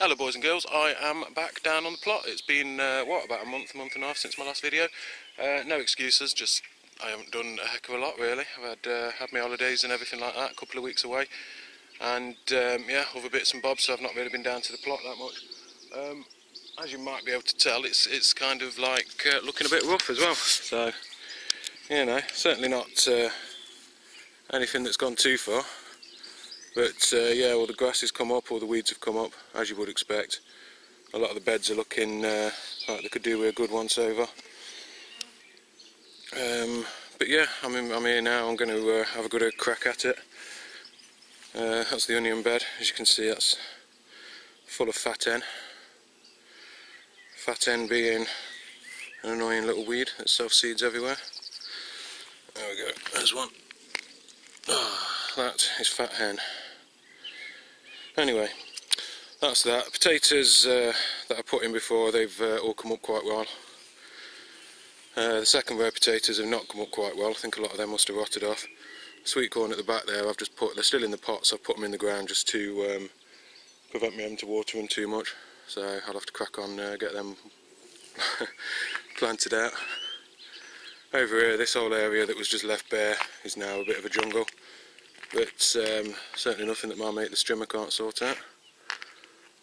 Hello boys and girls, I am back down on the plot. It's been, about a month and a half since my last video. No excuses, just I haven't done a heck of a lot really. I've had my holidays and everything like that, a couple of weeks away. And yeah, other bits and bobs, so I've not really been down to the plot that much. As you might be able to tell, it's kind of like looking a bit rough as well. So, you know, certainly not anything that's gone too far. But yeah, all the grass has come up, all the weeds have come up, as you would expect. A lot of the beds are looking like they could do with a good once over. But yeah, I'm here now. I'm going to have a good crack at it. That's the onion bed. As you can see, that's full of fat hen. Fat hen being an annoying little weed that self-seeds everywhere. There we go, there's one. That is fat hen. Anyway, that's that. Potatoes that I put in before, they've all come up quite well. The second row of potatoes have not come up quite well. I think a lot of them must have rotted off. Sweet corn at the back there, I've just put, they're still in the pots, I've put them in the ground just to prevent me having to water them too much. So I'll have to crack on, get them planted out. Over here, this whole area that was just left bare is now a bit of a jungle. But certainly nothing that my mate the strimmer can't sort out.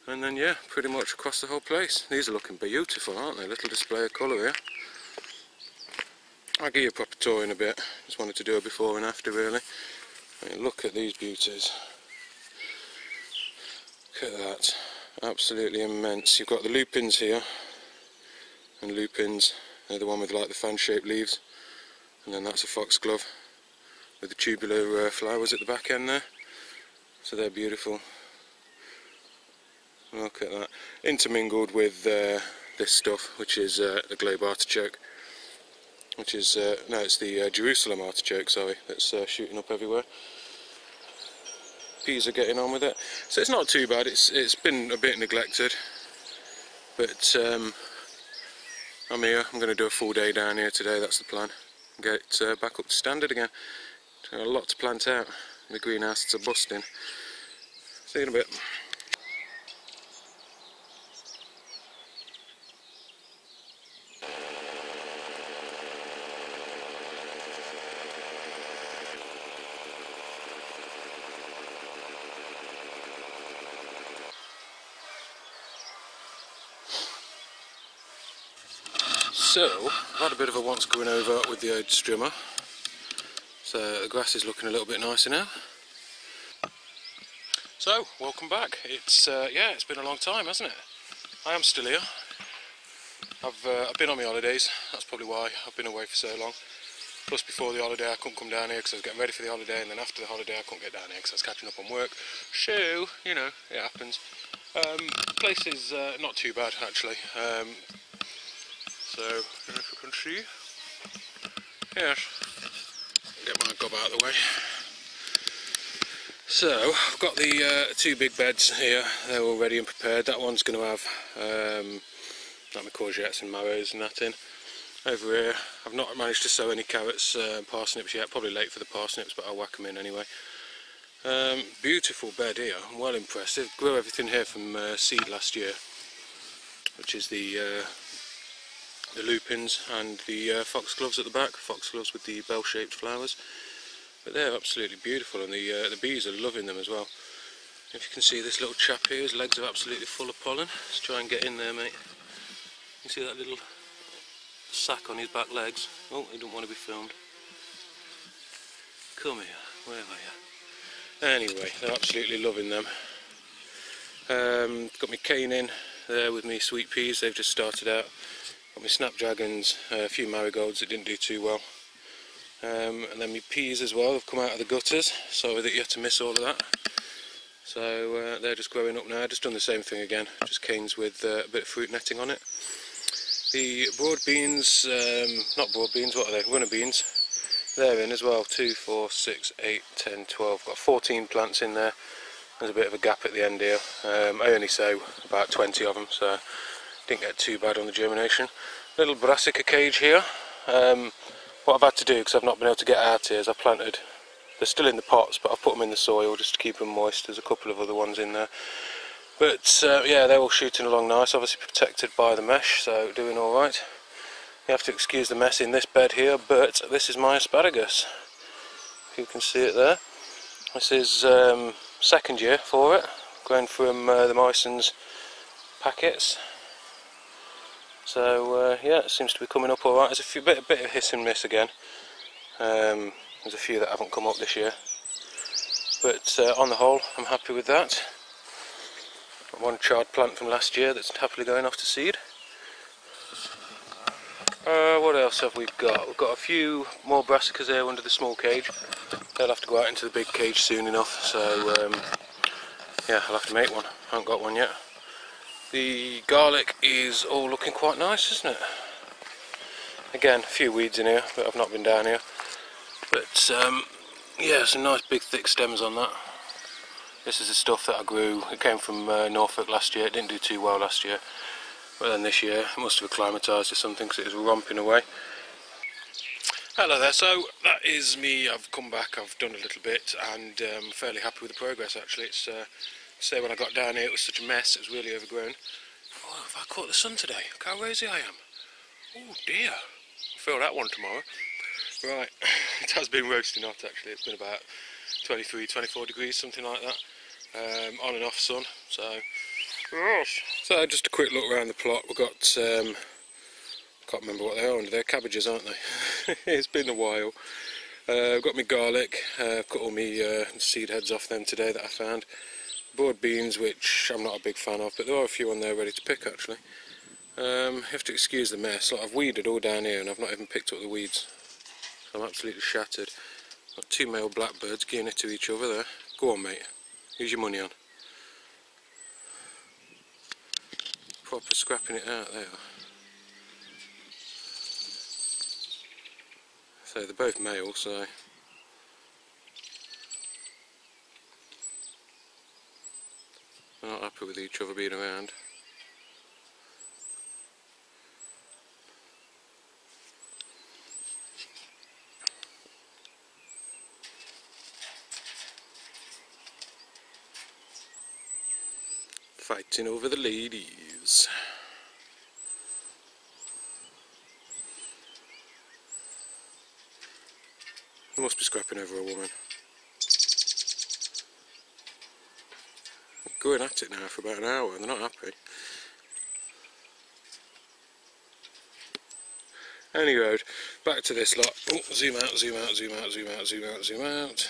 And then yeah, pretty much across the whole place. These are looking beautiful, aren't they? Little display of colour here. I'll give you a proper tour in a bit. Just wanted to do a before and after really. I mean, look at these beauties. Look at that. Absolutely immense. You've got the lupins here. And lupins, they're the one with like the fan-shaped leaves. And then that's a foxglove with the tubular flowers at the back end there. So they're beautiful. Look at that. Intermingled with this stuff, which is the globe artichoke. Which is, no, it's the Jerusalem artichoke, sorry, that's shooting up everywhere. Peas are getting on with it. So it's not too bad, it's been a bit neglected. But I'm here, I'm going to do a full day down here today, that's the plan. Get it back up to standard again. Got a lot to plant out. The greenhouses are busting. See you in a bit. So, I've had a bit of a once going over with the old strimmer. So the grass is looking a little bit nicer now. So, welcome back. It's yeah, it's been a long time, hasn't it? I am still here. I've been on my holidays. That's probably why I've been away for so long. Plus, before the holiday, I couldn't come down here because I was getting ready for the holiday, and then after the holiday, I couldn't get down here because I was catching up on work. So, you know, it happens. The place is not too bad actually. So, I don't know if you can see. Yes. Get my gob out of the way. So, I've got the two big beds here. They're all ready and prepared. That one's going to have like my courgettes and marrows and that in. Over here, I've not managed to sow any carrots and parsnips yet. Probably late for the parsnips, but I'll whack them in anyway. Beautiful bed here. I'm well impressed. They grew everything here from seed last year, which is the lupins and the foxgloves at the back, foxgloves with the bell-shaped flowers. But they're absolutely beautiful, and the bees are loving them as well. If you can see this little chap here, his legs are absolutely full of pollen. Let's try and get in there, mate. You see that little sack on his back legs? Oh, he don't want to be filmed. Come here, where are you? Anyway, they're absolutely loving them. Got my cane in there with me sweet peas, they've just started out. Got my snapdragons, a few marigolds that didn't do too well. And then my peas as well, have come out of the gutters. Sorry that you had to miss all of that. So they're just growing up now, just done the same thing again, just canes with a bit of fruit netting on it. The broad beans, not broad beans, what are they, runner beans, they're in as well, 2, 4, 6, 8, 10, 12, got 14 plants in there. There's a bit of a gap at the end here. I only sow about 20 of them, so didn't get too bad on the germination. Little Brassica cage here. What I've had to do, because I've not been able to get out here, is I've planted, they're still in the pots, but I've put them in the soil just to keep them moist. There's a couple of other ones in there. But yeah, they're all shooting along nice, obviously protected by the mesh, so doing alright. You have to excuse the mess in this bed here, but this is my asparagus. If you can see it there. This is second year for it, grown from the Morrison's packets. So yeah, it seems to be coming up alright. There's a bit of hiss and miss again. There's a few that haven't come up this year. But on the whole, I'm happy with that. Got one charred plant from last year that's happily going off to seed. What else have we got? We've got a few more brassicas here under the small cage. They'll have to go out into the big cage soon enough, so yeah, I'll have to make one. I haven't got one yet. The garlic is all looking quite nice, isn't it? Again, a few weeds in here, but I've not been down here. But yeah, some nice big thick stems on that. This is the stuff that I grew. It came from Norfolk last year. It didn't do too well last year, but then this year it must have acclimatised or something because it was romping away. Hello there, so that is me. I've come back, I've done a little bit, and I'm fairly happy with the progress actually. It's say when I got down here it was such a mess, it was really overgrown. Oh, have I caught the sun today? Look how rosy I am. Oh dear, I'll feel that one tomorrow. Right, it has been roasting hot actually. It's been about 23, 24 degrees, something like that. On and off sun, so just a quick look around the plot. We've got can't remember what they are under there, cabbages aren't they? It's been a while. I've got my garlic, cut all my seed heads off them today that I found. Broad beans, which I'm not a big fan of, but there are a few on there ready to pick actually. You have to excuse the mess. Like, I've weeded all down here and I've not even picked up the weeds. I'm absolutely shattered. Got two male blackbirds giving it to each other there. Go on mate, use your money on. Proper scrapping it out there. So they're both male, so they're not happy with each other being around. Fighting over the ladies. They must be scrapping over a woman. They're going at it now for about an hour and they're not happy. Anyway, back to this lot. Oh, zoom out, zoom out, zoom out, zoom out, zoom out, zoom out.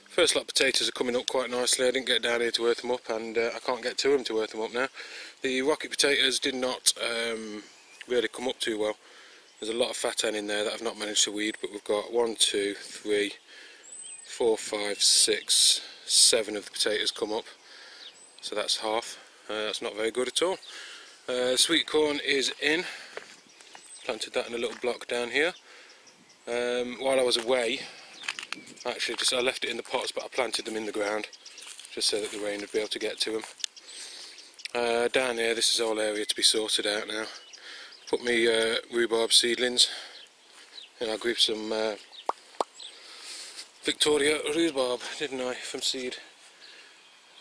First lot of potatoes are coming up quite nicely. I didn't get down here to earth them up, and I can't get to them to earth them up now. The rocket potatoes did not really come up too well. There's a lot of fat end in there that I've not managed to weed, but we've got 1, 2, 3, 4, 5, 6, 7 of the potatoes come up. So that's half. That's not very good at all. Sweet corn is in. Planted that in a little block down here. While I was away, actually I left it in the pots, but I planted them in the ground just so that the rain would be able to get to them. Down here, this is all area to be sorted out now. Put me rhubarb seedlings, and I grew some Victoria rhubarb, didn't I, from seed.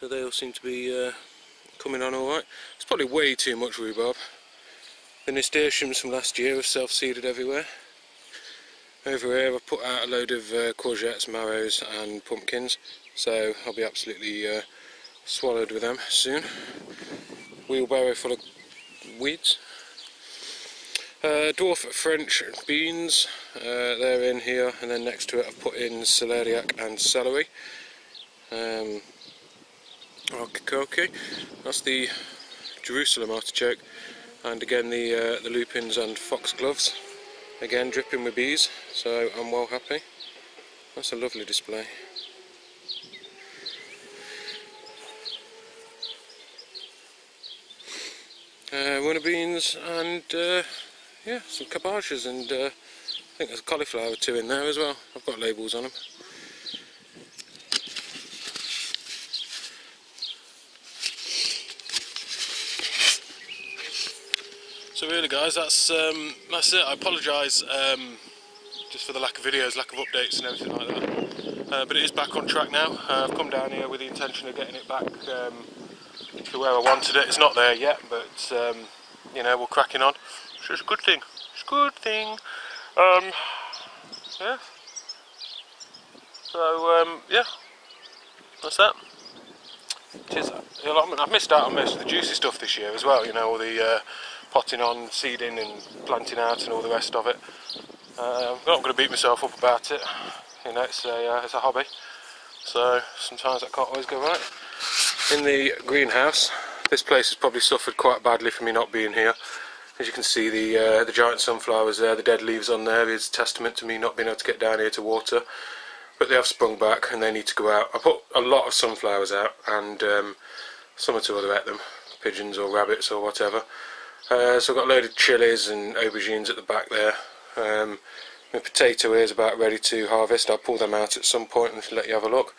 So they all seem to be coming on alright. It's probably way too much rhubarb. The nasturtiums from last year have self-seeded everywhere. Over here I've put out a load of courgettes, marrows and pumpkins, so I'll be absolutely swallowed with them soon. Wheelbarrow full of weeds. Dwarf French beans, they're in here, and then next to it I've put in celeriac and celery. Okay, that's the Jerusalem artichoke, and again the lupins and foxgloves, again dripping with bees, so I'm well happy. That's a lovely display. Winter beans and yeah, some cabbages, and I think there's a cauliflower or two in there as well. I've got labels on them. So really guys, that's it. I apologise just for the lack of videos, lack of updates and everything like that. But it is back on track now. I've come down here with the intention of getting it back to where I wanted it. It's not there yet, but you know, we're cracking on. So it's a good thing. It's a good thing. Yeah. So yeah, that's that. Cheers. The allotment. I've missed out on most of the juicy stuff this year as well. You know, all the potting on, seeding, and planting out, and all the rest of it. I'm not going to beat myself up about it. You know, it's a hobby. So sometimes that can't always go right. In the greenhouse, this place has probably suffered quite badly from me not being here. As you can see, the giant sunflowers there, the dead leaves on there, is testament to me not being able to get down here to water. But they have sprung back and they need to go out. I put a lot of sunflowers out, and some or two other ate them, pigeons or rabbits or whatever. So I've got a load of chilies and aubergines at the back there. My potato here is about ready to harvest. I'll pull them out at some point and let you have a look.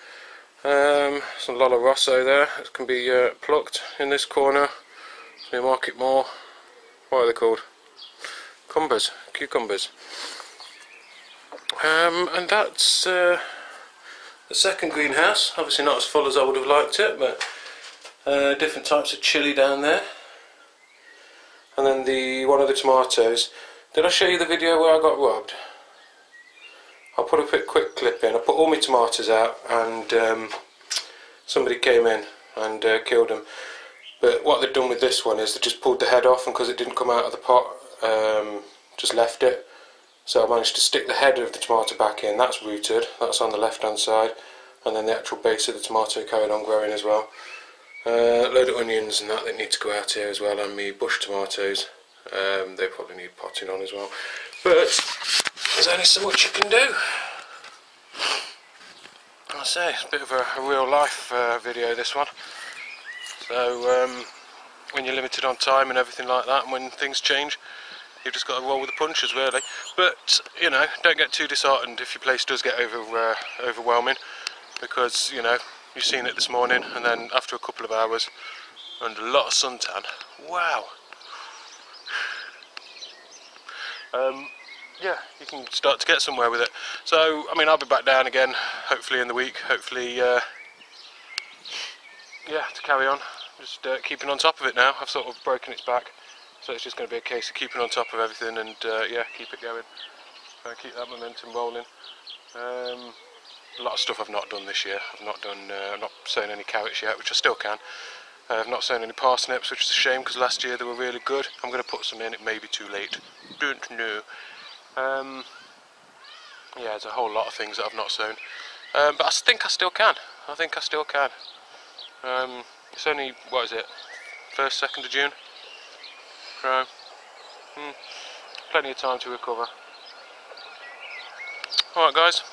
Some Lola Rosso there that can be plucked in this corner. So you mark it more. What are they called? Cucumbers. And that's the second greenhouse. Obviously not as full as I would have liked it, but different types of chilli down there. And then one of the tomatoes. Did I show you the video where I got robbed? I'll put a quick clip in. I put all my tomatoes out, and somebody came in and killed them. But what they've done with this one is they just pulled the head off, and because it didn't come out of the pot, just left it. So I managed to stick the head of the tomato back in. That's rooted, that's on the left hand side, and then the actual base of the tomato carried on growing as well. A load of onions and that need to go out here as well, and me bush tomatoes. They probably need potting on as well. But there's only so much you can do. I say, it's a bit of a real life video, this one. So when you're limited on time and everything like that, and when things change, you've just got to roll with the punches, really. But you know, don't get too disheartened if your place does get overwhelming, because you know, you've seen it this morning, and then after a couple of hours and a lot of suntan, wow. Yeah, you can start to get somewhere with it. So I mean, I'll be back down again, hopefully in the week. Hopefully, yeah, to carry on. Just keeping on top of it now. I've sort of broken its back, so it's just going to be a case of keeping on top of everything and yeah, keep it going. Keep that momentum rolling. A lot of stuff I've not done this year. I've not sown any carrots yet, which I still can. I've not sown any parsnips, which is a shame because last year they were really good. I'm going to put some in. It may be too late. Don't know. Yeah, there's a whole lot of things that I've not sown, but I think I still can. I think I still can. It's only, what is it, 1st, 2nd of June? So, plenty of time to recover. Alright guys,